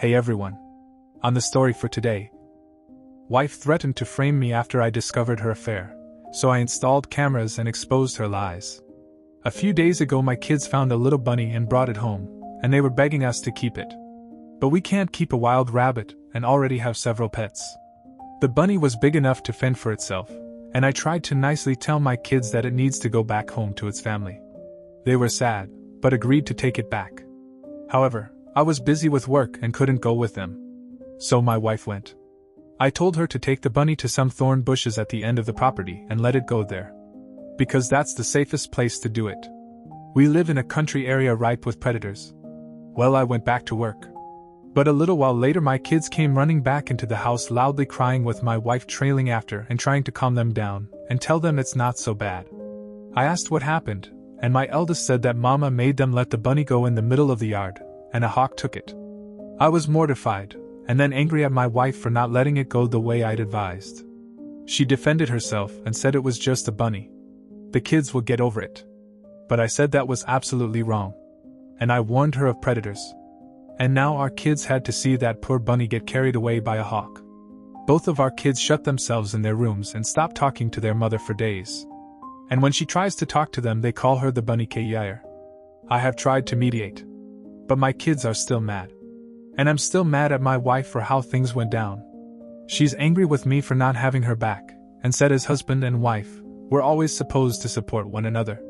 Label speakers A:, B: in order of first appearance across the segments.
A: Hey everyone. On the story for today. Wife threatened to frame me after I discovered her affair, so I installed cameras and exposed her lies. A few days ago my kids found a little bunny and brought it home, and they were begging us to keep it. But we can't keep a wild rabbit and already have several pets. The bunny was big enough to fend for itself, and I tried to nicely tell my kids that it needs to go back home to its family. They were sad, but agreed to take it back. However, I was busy with work and couldn't go with them. So my wife went. I told her to take the bunny to some thorn bushes at the end of the property and let it go there. Because that's the safest place to do it. We live in a country area ripe with predators. Well, I went back to work. But a little while later my kids came running back into the house loudly crying with my wife trailing after and trying to calm them down and tell them it's not so bad. I asked what happened, and my eldest said that Mama made them let the bunny go in the middle of the yard, and a hawk took it. I was mortified, and then angry at my wife for not letting it go the way I'd advised. She defended herself and said it was just a bunny. The kids will get over it. But I said that was absolutely wrong. And I warned her of predators. And now our kids had to see that poor bunny get carried away by a hawk. Both of our kids shut themselves in their rooms and stopped talking to their mother for days. And when she tries to talk to them they call her the bunny Yair. I have tried to mediate. But my kids are still mad. And I'm still mad at my wife for how things went down. She's angry with me for not having her back, and said as husband and wife, we're always supposed to support one another.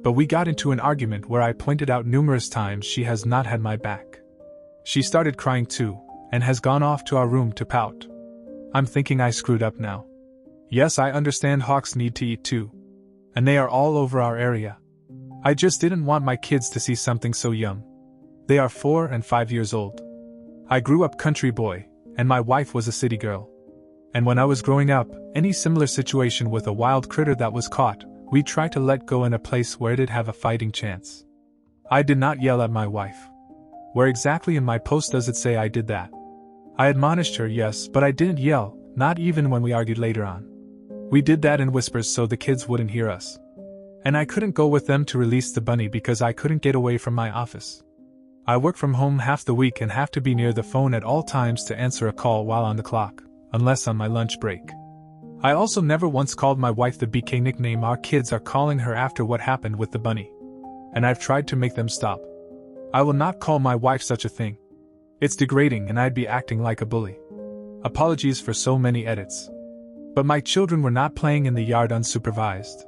A: But we got into an argument where I pointed out numerous times she has not had my back. She started crying too, and has gone off to our room to pout. I'm thinking I screwed up now. Yes, I understand hawks need to eat too. And they are all over our area. I just didn't want my kids to see something so young. They are 4 and 5 years old. I grew up country boy, and my wife was a city girl. And when I was growing up, any similar situation with a wild critter that was caught, we tried to let go in a place where it'd have a fighting chance. I did not yell at my wife. Where exactly in my post does it say I did that? I admonished her, yes, but I didn't yell, not even when we argued later on. We did that in whispers so the kids wouldn't hear us. And I couldn't go with them to release the bunny because I couldn't get away from my office. I work from home half the week and have to be near the phone at all times to answer a call while on the clock, unless on my lunch break. I also never once called my wife the BK nickname our kids are calling her after what happened with the bunny. And I've tried to make them stop. I will not call my wife such a thing. It's degrading and I'd be acting like a bully. Apologies for so many edits. But my children were not playing in the yard unsupervised.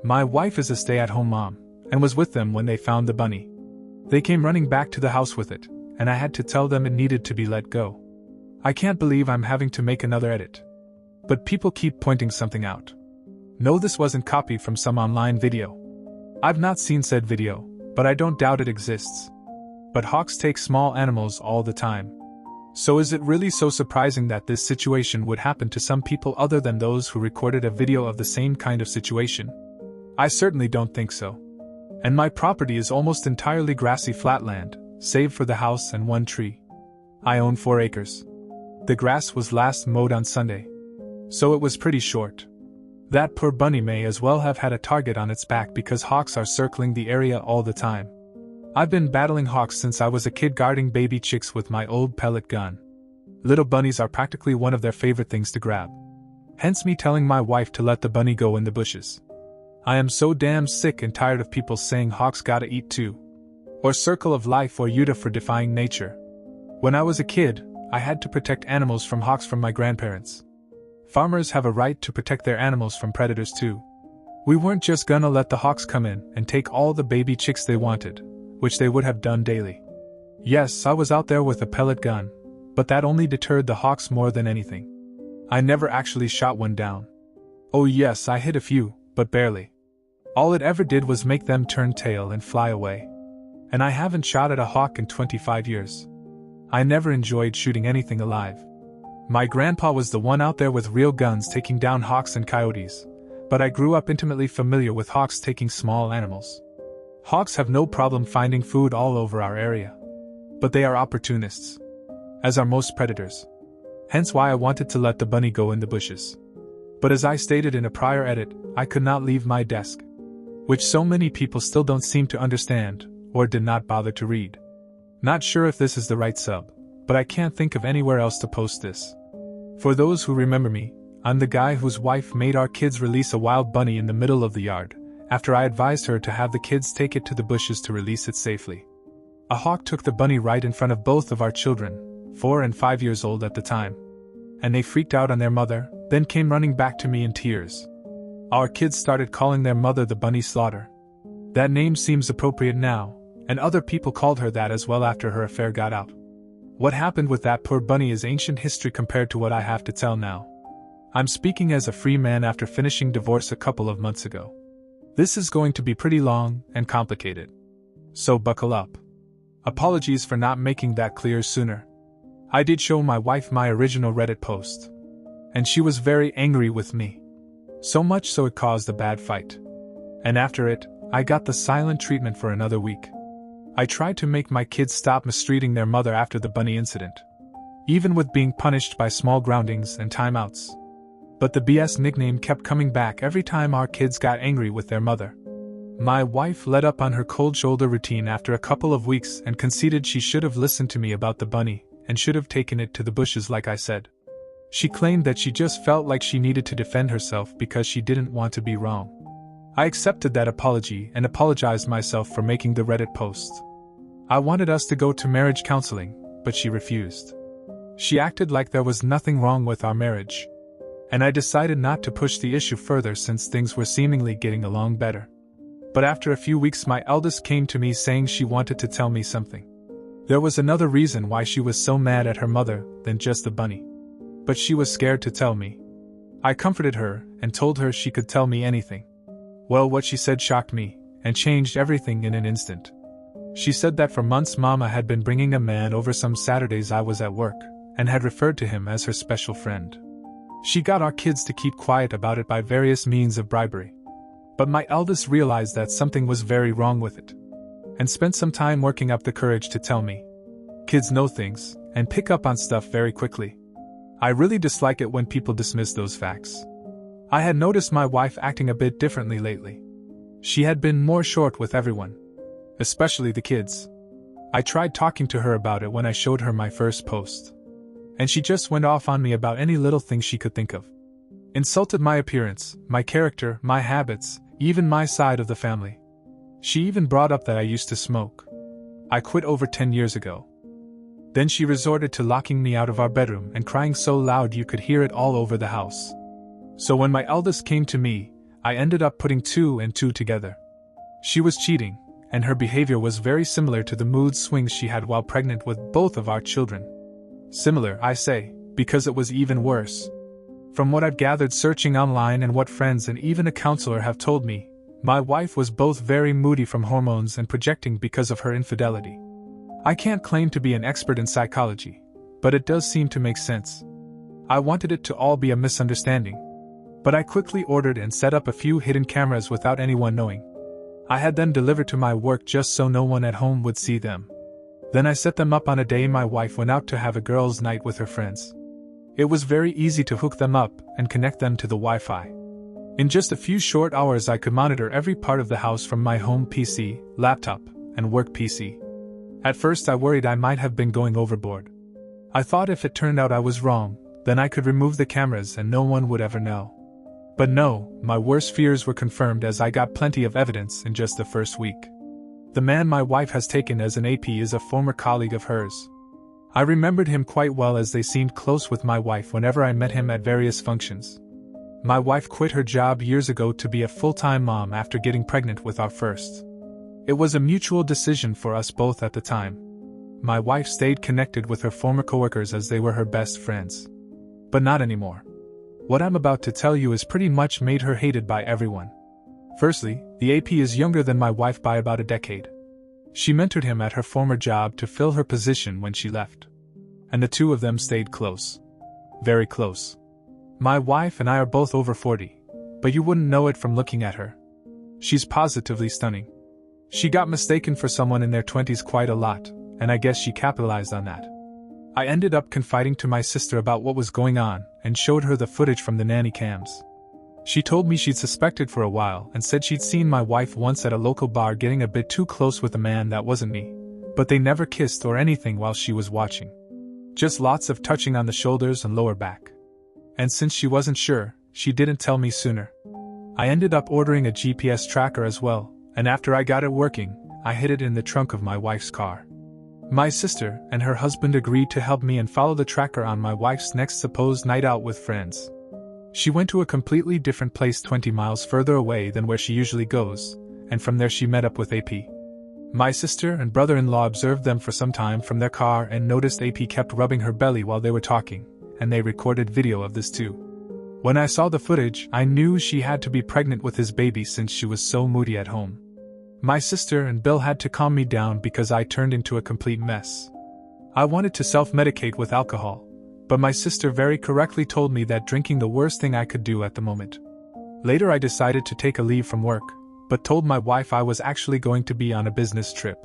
A: My wife is a stay-at-home mom, and was with them when they found the bunny. They came running back to the house with it, and I had to tell them it needed to be let go. I can't believe I'm having to make another edit. But people keep pointing something out. No, this wasn't copied from some online video. I've not seen said video, but I don't doubt it exists. But hawks take small animals all the time. So is it really so surprising that this situation would happen to some people other than those who recorded a video of the same kind of situation? I certainly don't think so. And my property is almost entirely grassy flatland, save for the house and one tree. I own 4 acres. The grass was last mowed on Sunday. So it was pretty short. That poor bunny may as well have had a target on its back because hawks are circling the area all the time. I've been battling hawks since I was a kid guarding baby chicks with my old pellet gun. Little bunnies are practically one of their favorite things to grab. Hence me telling my wife to let the bunny go in the bushes. I am so damn sick and tired of people saying hawks gotta eat too. Or circle of life or Utah for defying nature. When I was a kid, I had to protect animals from hawks from my grandparents. Farmers have a right to protect their animals from predators too. We weren't just gonna let the hawks come in and take all the baby chicks they wanted, which they would have done daily. Yes, I was out there with a pellet gun, but that only deterred the hawks more than anything. I never actually shot one down. Oh yes, I hit a few, but barely. All it ever did was make them turn tail and fly away. And I haven't shot at a hawk in 25 years. I never enjoyed shooting anything alive. My grandpa was the one out there with real guns taking down hawks and coyotes, but I grew up intimately familiar with hawks taking small animals. Hawks have no problem finding food all over our area. But they are opportunists. As are most predators. Hence why I wanted to let the bunny go in the bushes. But as I stated in a prior edit, I could not leave my desk. Which so many people still don't seem to understand, or did not bother to read. Not sure if this is the right sub, but I can't think of anywhere else to post this. For those who remember me, I'm the guy whose wife made our kids release a wild bunny in the middle of the yard, after I advised her to have the kids take it to the bushes to release it safely. A hawk took the bunny right in front of both of our children, 4 and 5 years old at the time. And they freaked out on their mother, then came running back to me in tears. Our kids started calling their mother the Bunny Slaughter. That name seems appropriate now, and other people called her that as well after her affair got out. What happened with that poor bunny is ancient history compared to what I have to tell now. I'm speaking as a free man after finishing divorce a couple of months ago. This is going to be pretty long and complicated. So buckle up. Apologies for not making that clear sooner. I did show my wife my original Reddit post, and she was very angry with me. So much so it caused a bad fight. And after it, I got the silent treatment for another week. I tried to make my kids stop mistreating their mother after the bunny incident, even with being punished by small groundings and timeouts. But the BS nickname kept coming back every time our kids got angry with their mother. My wife let up on her cold shoulder routine after a couple of weeks and conceded she should have listened to me about the bunny and should have taken it to the bushes like I said. She claimed that she just felt like she needed to defend herself because she didn't want to be wrong. I accepted that apology and apologized myself for making the Reddit post. I wanted us to go to marriage counseling, but she refused. She acted like there was nothing wrong with our marriage. And I decided not to push the issue further since things were seemingly getting along better. But after a few weeks my eldest came to me saying she wanted to tell me something. There was another reason why she was so mad at her mother than just the bunny. But she was scared to tell me. I comforted her and told her she could tell me anything. Well, what she said shocked me and changed everything in an instant. She said that for months Mama had been bringing a man over some Saturdays I was at work and had referred to him as her special friend. She got our kids to keep quiet about it by various means of bribery. But my eldest realized that something was very wrong with it, and spent some time working up the courage to tell me. Kids know things, and pick up on stuff very quickly. I really dislike it when people dismiss those facts. I had noticed my wife acting a bit differently lately. She had been more short with everyone, especially the kids. I tried talking to her about it when I showed her my first post. And she just went off on me about any little thing she could think of. Insulted my appearance, my character, my habits, even my side of the family. She even brought up that I used to smoke. I quit over 10 years ago. Then she resorted to locking me out of our bedroom and crying so loud you could hear it all over the house. So when my eldest came to me, I ended up putting 2 and 2 together. She was cheating, and her behavior was very similar to the mood swings she had while pregnant with both of our children. Similar, I say, because it was even worse. From what I've gathered searching online and what friends and even a counselor have told me, my wife was both very moody from hormones and projecting because of her infidelity. I can't claim to be an expert in psychology, but it does seem to make sense. I wanted it to all be a misunderstanding, but I quickly ordered and set up a few hidden cameras without anyone knowing. I had them delivered to my work just so no one at home would see them. Then I set them up on a day my wife went out to have a girls' night with her friends. It was very easy to hook them up and connect them to the Wi-Fi. In just a few short hours I could monitor every part of the house from my home PC, laptop, and work PC. At first I worried I might have been going overboard. I thought if it turned out I was wrong, then I could remove the cameras and no one would ever know. But no, my worst fears were confirmed as I got plenty of evidence in just the first week. The man my wife has taken as an AP is a former colleague of hers. I remembered him quite well as they seemed close with my wife whenever I met him at various functions. My wife quit her job years ago to be a full-time mom after getting pregnant with our first. It was a mutual decision for us both at the time. My wife stayed connected with her former coworkers as they were her best friends. But not anymore. What I'm about to tell you has pretty much made her hated by everyone. Firstly, the AP is younger than my wife by about a decade. She mentored him at her former job to fill her position when she left. And the two of them stayed close. Very close. My wife and I are both over 40, but you wouldn't know it from looking at her. She's positively stunning. She got mistaken for someone in their 20s quite a lot, and I guess she capitalized on that. I ended up confiding to my sister about what was going on and showed her the footage from the nanny cams. She told me she'd suspected for a while and said she'd seen my wife once at a local bar getting a bit too close with a man that wasn't me, but they never kissed or anything while she was watching. Just lots of touching on the shoulders and lower back. And since she wasn't sure, she didn't tell me sooner. I ended up ordering a GPS tracker as well, and after I got it working, I hid it in the trunk of my wife's car. My sister and her husband agreed to help me and follow the tracker on my wife's next supposed night out with friends. She went to a completely different place 20 miles further away than where she usually goes, and from there she met up with AP. My sister and brother-in-law observed them for some time from their car and noticed AP kept rubbing her belly while they were talking, and they recorded video of this too. When I saw the footage, I knew she had to be pregnant with his baby since she was so moody at home. My sister and Bill had to calm me down because I turned into a complete mess. I wanted to self-medicate with alcohol, but my sister very correctly told me that drinking the worst thing I could do at the moment. Later I decided to take a leave from work, but told my wife I was actually going to be on a business trip.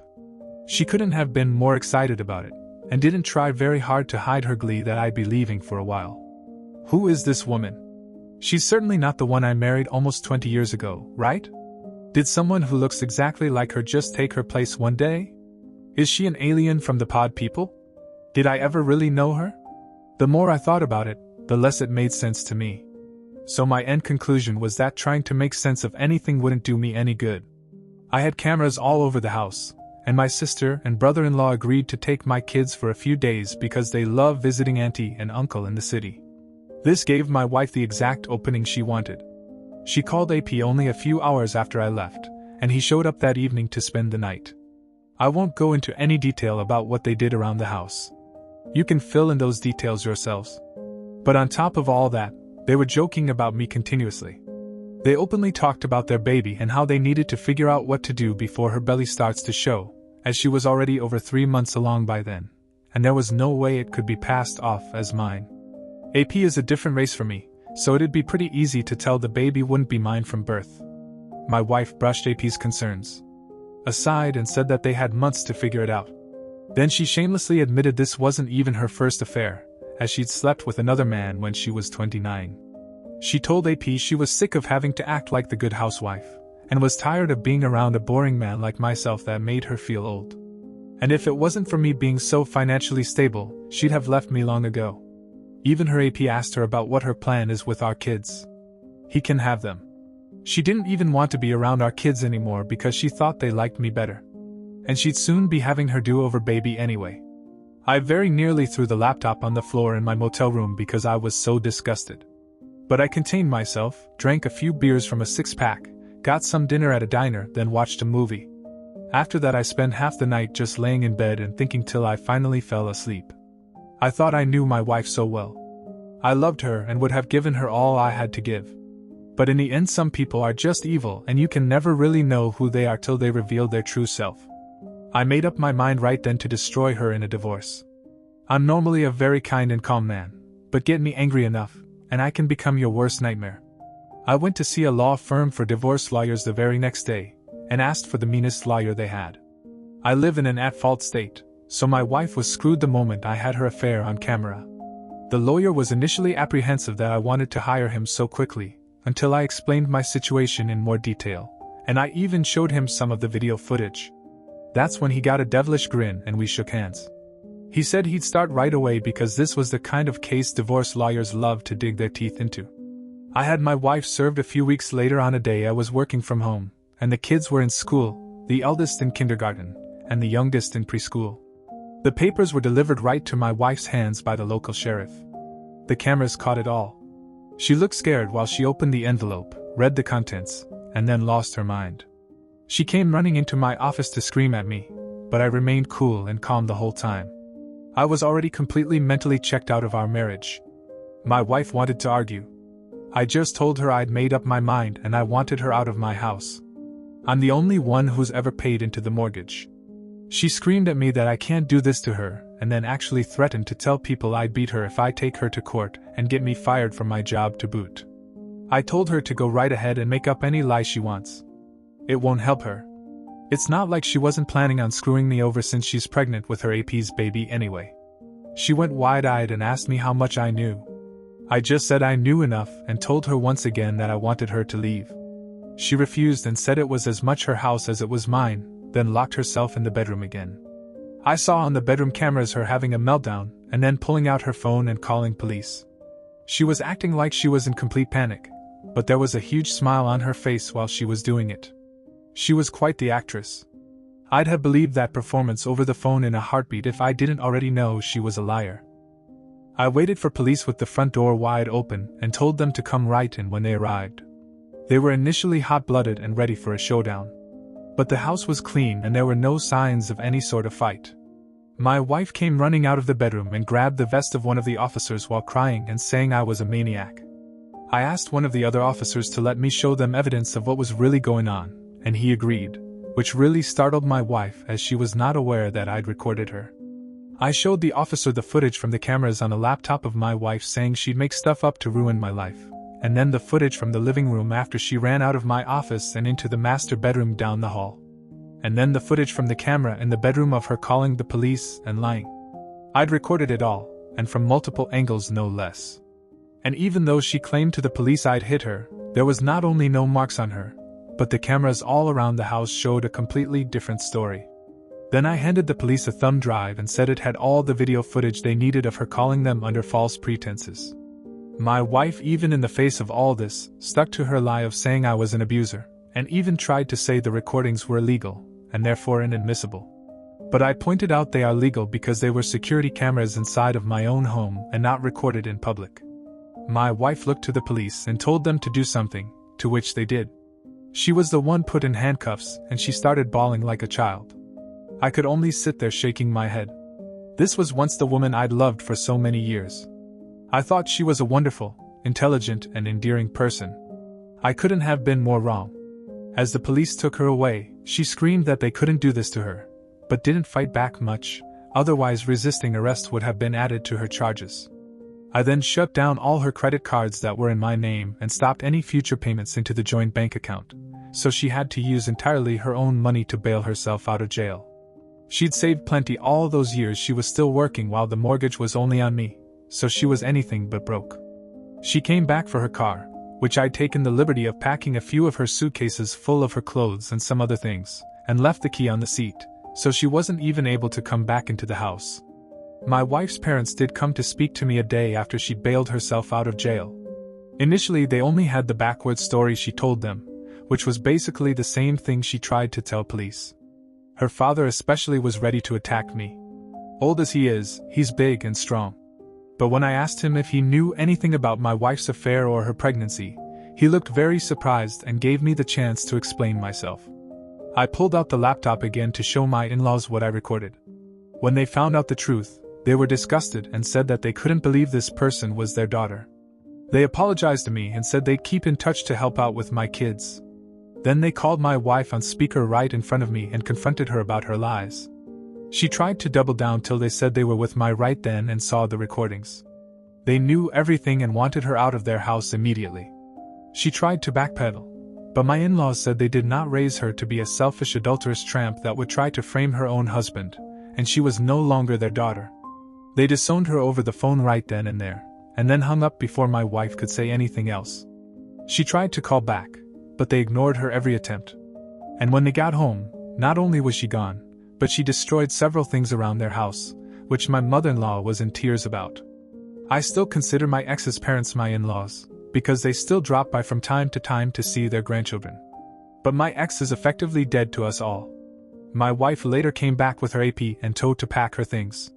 A: She couldn't have been more excited about it, and didn't try very hard to hide her glee that I'd be leaving for a while. Who is this woman? She's certainly not the one I married almost 20 years ago, right? Did someone who looks exactly like her just take her place one day? Is she an alien from the pod people? Did I ever really know her? The more I thought about it, the less it made sense to me. So my end conclusion was that trying to make sense of anything wouldn't do me any good. I had cameras all over the house, and my sister and brother-in-law agreed to take my kids for a few days because they love visiting auntie and uncle in the city. This gave my wife the exact opening she wanted. She called AP only a few hours after I left, and he showed up that evening to spend the night. I won't go into any detail about what they did around the house. You can fill in those details yourselves. But on top of all that, they were joking about me continuously. They openly talked about their baby and how they needed to figure out what to do before her belly starts to show, as she was already over 3 months along by then, and there was no way it could be passed off as mine. AP is a different race from me, so it'd be pretty easy to tell the baby wouldn't be mine from birth. My wife brushed AP's concerns aside and said that they had months to figure it out. Then she shamelessly admitted this wasn't even her first affair, as she'd slept with another man when she was 29. She told AP she was sick of having to act like the good housewife, and was tired of being around a boring man like myself that made her feel old. And if it wasn't for me being so financially stable, she'd have left me long ago. Even her AP asked her about what her plan is with our kids. He can have them. She didn't even want to be around our kids anymore because she thought they liked me better. And she'd soon be having her do-over baby anyway. I very nearly threw the laptop on the floor in my motel room because I was so disgusted. But I contained myself, drank a few beers from a 6-pack, got some dinner at a diner, then watched a movie. After that I spent half the night just laying in bed and thinking till I finally fell asleep. I thought I knew my wife so well. I loved her and would have given her all I had to give. But in the end some people are just evil and you can never really know who they are till they reveal their true self. I made up my mind right then to destroy her in a divorce. I'm normally a very kind and calm man, but get me angry enough, and I can become your worst nightmare. I went to see a law firm for divorce lawyers the very next day, and asked for the meanest lawyer they had. I live in an at-fault state, so my wife was screwed the moment I had her affair on camera. The lawyer was initially apprehensive that I wanted to hire him so quickly, until I explained my situation in more detail, and I even showed him some of the video footage. That's when he got a devilish grin and we shook hands. He said he'd start right away because this was the kind of case divorce lawyers love to dig their teeth into. I had my wife served a few weeks later on a day I was working from home, and the kids were in school, the eldest in kindergarten, and the youngest in preschool. The papers were delivered right to my wife's hands by the local sheriff. The cameras caught it all. She looked scared while she opened the envelope, read the contents, and then lost her mind. She came running into my office to scream at me, but I remained cool and calm the whole time. I was already completely mentally checked out of our marriage. My wife wanted to argue. I just told her I'd made up my mind and I wanted her out of my house. I'm the only one who's ever paid into the mortgage. She screamed at me that I can't do this to her, and then actually threatened to tell people I'd beat her if I take her to court and get me fired from my job to boot. I told her to go right ahead and make up any lie she wants. It won't help her. It's not like she wasn't planning on screwing me over since she's pregnant with her AP's baby anyway. She went wide-eyed and asked me how much I knew. I just said I knew enough and told her once again that I wanted her to leave. She refused and said it was as much her house as it was mine, then locked herself in the bedroom again. I saw on the bedroom cameras her having a meltdown, and then pulling out her phone and calling police. She was acting like she was in complete panic, but there was a huge smile on her face while she was doing it. She was quite the actress. I'd have believed that performance over the phone in a heartbeat if I didn't already know she was a liar. I waited for police with the front door wide open and told them to come right in when they arrived. They were initially hot-blooded and ready for a showdown. But the house was clean and there were no signs of any sort of fight. My wife came running out of the bedroom and grabbed the vest of one of the officers while crying and saying I was a maniac. I asked one of the other officers to let me show them evidence of what was really going on, and he agreed, which really startled my wife as she was not aware that I'd recorded her. I showed the officer the footage from the cameras on the laptop of my wife saying she'd make stuff up to ruin my life, and then the footage from the living room after she ran out of my office and into the master bedroom down the hall. And then the footage from the camera in the bedroom of her calling the police and lying. I'd recorded it all, and from multiple angles no less. And even though she claimed to the police I'd hit her, there was not only no marks on her, but the cameras all around the house showed a completely different story. Then I handed the police a thumb drive and said it had all the video footage they needed of her calling them under false pretenses. My wife, even in the face of all this, stuck to her lie of saying I was an abuser, and even tried to say the recordings were illegal, and therefore inadmissible. But I pointed out they are legal because they were security cameras inside of my own home and not recorded in public. My wife looked to the police and told them to do something, to which they did. She was the one put in handcuffs and she started bawling like a child. I could only sit there shaking my head. This was once the woman I'd loved for so many years. I thought she was a wonderful, intelligent, and endearing person. I couldn't have been more wrong. As the police took her away, she screamed that they couldn't do this to her, but didn't fight back much, otherwise resisting arrest would have been added to her charges. I then shut down all her credit cards that were in my name and stopped any future payments into the joint bank account, so she had to use entirely her own money to bail herself out of jail. She'd saved plenty all those years she was still working while the mortgage was only on me, so she was anything but broke. She came back for her car, which I'd taken the liberty of packing a few of her suitcases full of her clothes and some other things, and left the key on the seat, so she wasn't even able to come back into the house. My wife's parents did come to speak to me a day after she'd bailed herself out of jail. Initially they only had the backward story she told them, which was basically the same thing she tried to tell police. Her father especially was ready to attack me. Old as he is, he's big and strong. But when I asked him if he knew anything about my wife's affair or her pregnancy, he looked very surprised and gave me the chance to explain myself. I pulled out the laptop again to show my in-laws what I recorded. When they found out the truth, they were disgusted and said that they couldn't believe this person was their daughter. They apologized to me and said they'd keep in touch to help out with my kids. Then they called my wife on speaker right in front of me and confronted her about her lies. She tried to double down till they said they were with my right then and saw the recordings. They knew everything and wanted her out of their house immediately. She tried to backpedal, but my in-laws said they did not raise her to be a selfish adulterous tramp that would try to frame her own husband, and she was no longer their daughter. They disowned her over the phone right then and there, and then hung up before my wife could say anything else. She tried to call back, but they ignored her every attempt. And when they got home, not only was she gone, but she destroyed several things around their house, which my mother-in-law was in tears about. I still consider my ex's parents my in-laws, because they still drop by from time to time to see their grandchildren. But my ex is effectively dead to us all. My wife later came back with her AP and told to pack her things.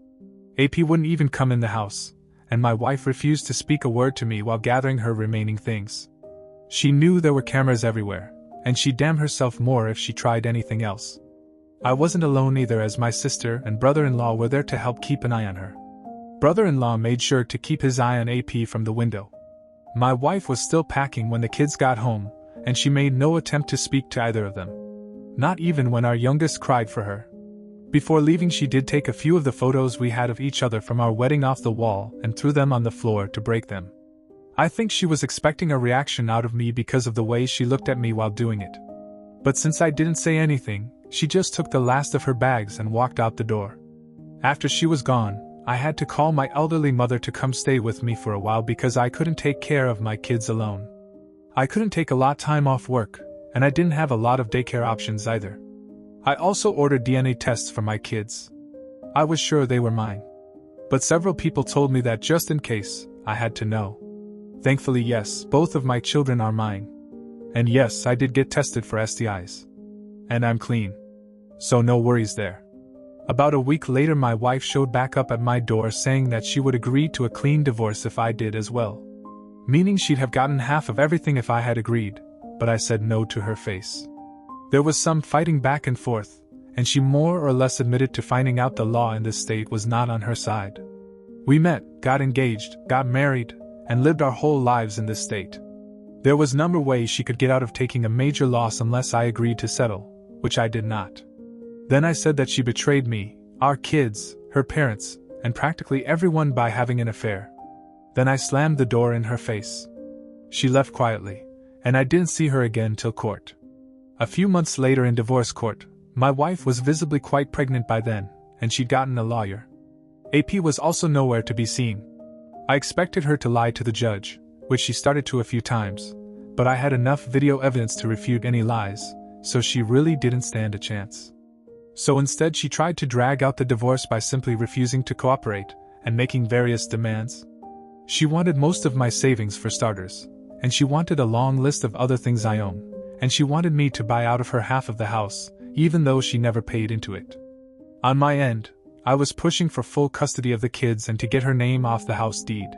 A: AP wouldn't even come in the house, and my wife refused to speak a word to me while gathering her remaining things. She knew there were cameras everywhere, and she'd damn herself more if she tried anything else. I wasn't alone either, as my sister and brother-in-law were there to help keep an eye on her. Brother-in-law made sure to keep his eye on AP from the window. My wife was still packing when the kids got home, and she made no attempt to speak to either of them. Not even when our youngest cried for her. Before leaving, she did take a few of the photos we had of each other from our wedding off the wall and threw them on the floor to break them. I think she was expecting a reaction out of me because of the way she looked at me while doing it. But since I didn't say anything, she just took the last of her bags and walked out the door. After she was gone, I had to call my elderly mother to come stay with me for a while because I couldn't take care of my kids alone. I couldn't take a lot of time off work, and I didn't have a lot of daycare options either. I also ordered DNA tests for my kids. I was sure they were mine. But several people told me that just in case, I had to know. Thankfully, yes, both of my children are mine. And yes, I did get tested for STIs. And I'm clean. So no worries there. About a week later, my wife showed back up at my door saying that she would agree to a clean divorce if I did as well. Meaning she'd have gotten half of everything if I had agreed, but I said no to her face. There was some fighting back and forth, and she more or less admitted to finding out the law in this state was not on her side. We met, got engaged, got married, and lived our whole lives in this state. There was no way she could get out of taking a major loss unless I agreed to settle, which I did not. Then I said that she betrayed me, our kids, her parents, and practically everyone by having an affair. Then I slammed the door in her face. She left quietly, and I didn't see her again till court. A few months later in divorce court, my wife was visibly quite pregnant by then, and she'd gotten a lawyer. AP was also nowhere to be seen. I expected her to lie to the judge, which she started to a few times, but I had enough video evidence to refute any lies, so she really didn't stand a chance. So instead she tried to drag out the divorce by simply refusing to cooperate and making various demands. She wanted most of my savings for starters, and she wanted a long list of other things I own, and she wanted me to buy out of her half of the house, even though she never paid into it. On my end, I was pushing for full custody of the kids and to get her name off the house deed.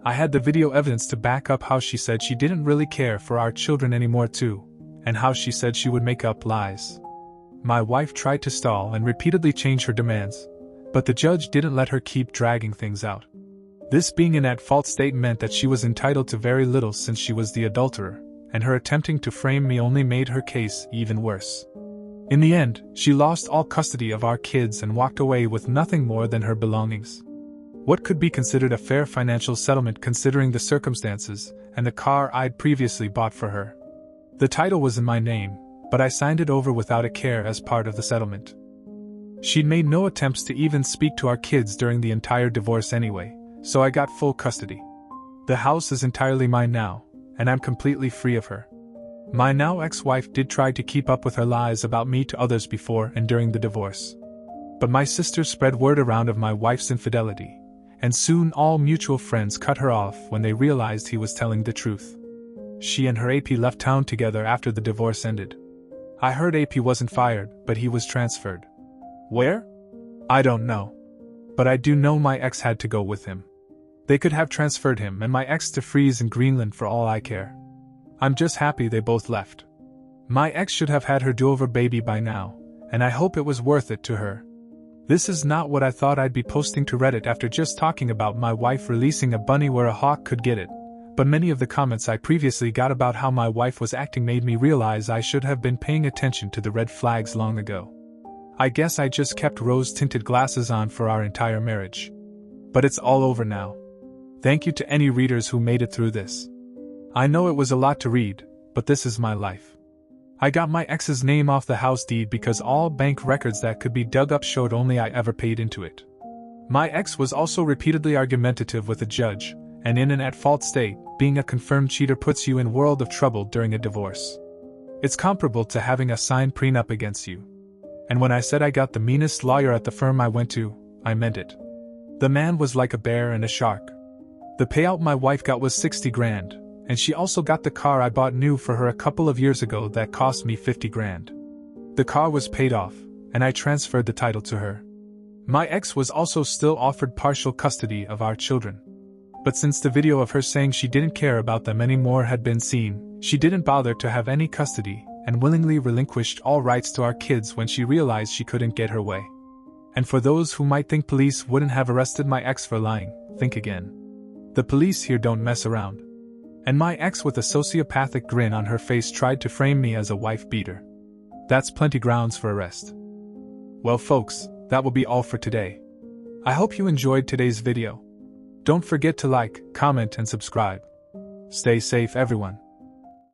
A: I had the video evidence to back up how she said she didn't really care for our children anymore too, and how she said she would make up lies. My wife tried to stall and repeatedly change her demands, but the judge didn't let her keep dragging things out. This being an at-fault state meant that she was entitled to very little since she was the adulterer, and her attempting to frame me only made her case even worse. In the end, she lost all custody of our kids and walked away with nothing more than her belongings. What could be considered a fair financial settlement considering the circumstances and the car I'd previously bought for her. The title was in my name, but I signed it over without a care as part of the settlement. She'd made no attempts to even speak to our kids during the entire divorce anyway, so I got full custody. The house is entirely mine now, and I'm completely free of her. My now ex-wife did try to keep up with her lies about me to others before and during the divorce. But my sister spread word around of my wife's infidelity, and soon all mutual friends cut her off when they realized he was telling the truth. She and her AP left town together after the divorce ended. I heard AP wasn't fired, but he was transferred. Where? I don't know. But I do know my ex had to go with him. They could have transferred him and my ex to freeze in Greenland for all I care. I'm just happy they both left. My ex should have had her do-over baby by now, and I hope it was worth it to her. This is not what I thought I'd be posting to Reddit after just talking about my wife releasing a bunny where a hawk could get it, but many of the comments I previously got about how my wife was acting made me realize I should have been paying attention to the red flags long ago. I guess I just kept rose-tinted glasses on for our entire marriage. But it's all over now. Thank you to any readers who made it through this. I know it was a lot to read, but this is my life. I got my ex's name off the house deed because all bank records that could be dug up showed only I ever paid into it. My ex was also repeatedly argumentative with the judge, and in an at-fault state, being a confirmed cheater puts you in world of trouble during a divorce. It's comparable to having a signed prenup against you. And when I said I got the meanest lawyer at the firm I went to, I meant it. The man was like a bear and a shark. The payout my wife got was 60 grand, and she also got the car I bought new for her a couple of years ago that cost me 50 grand. The car was paid off, and I transferred the title to her. My ex was also still offered partial custody of our children. But since the video of her saying she didn't care about them anymore had been seen, she didn't bother to have any custody, and willingly relinquished all rights to our kids when she realized she couldn't get her way. And for those who might think police wouldn't have arrested my ex for lying, think again. The police here don't mess around. And my ex with a sociopathic grin on her face tried to frame me as a wife beater. That's plenty grounds for arrest. Well folks, that will be all for today. I hope you enjoyed today's video. Don't forget to like, comment and subscribe. Stay safe everyone.